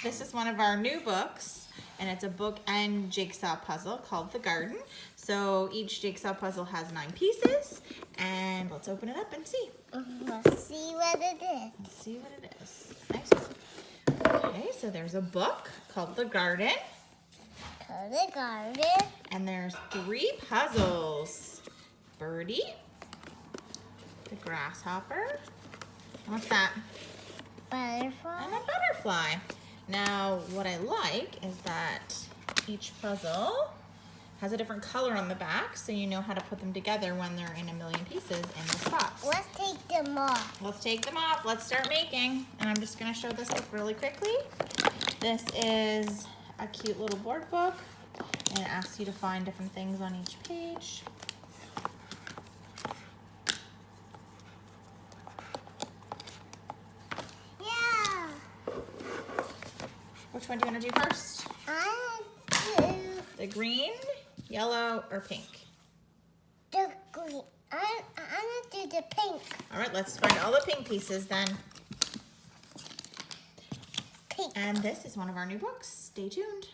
This is one of our new books, and it's a book and jigsaw puzzle called The Garden. So each jigsaw puzzle has 9 pieces, and let's open it up and see. Let's see what it is. Let's see what it is. Nice one. Okay, so there's a book called The Garden. The garden. And there's 3 puzzles. Birdie, the grasshopper, and what's that? Butterfly. And a butterfly. Now, what I like is that each puzzle has a different color on the back, so you know how to put them together when they're in a million pieces in this box. Let's take them off. Let's take them off. Let's start making. And I'm just going to show this book really quickly. This is a cute little board book, and it asks you to find different things on each page. Yeah. Which one do you want to do first? I do The green, yellow, or pink? the green. I'm gonna do the pink. All right, let's find all the pink pieces then. Pink. And this is one of our new books. Stay tuned.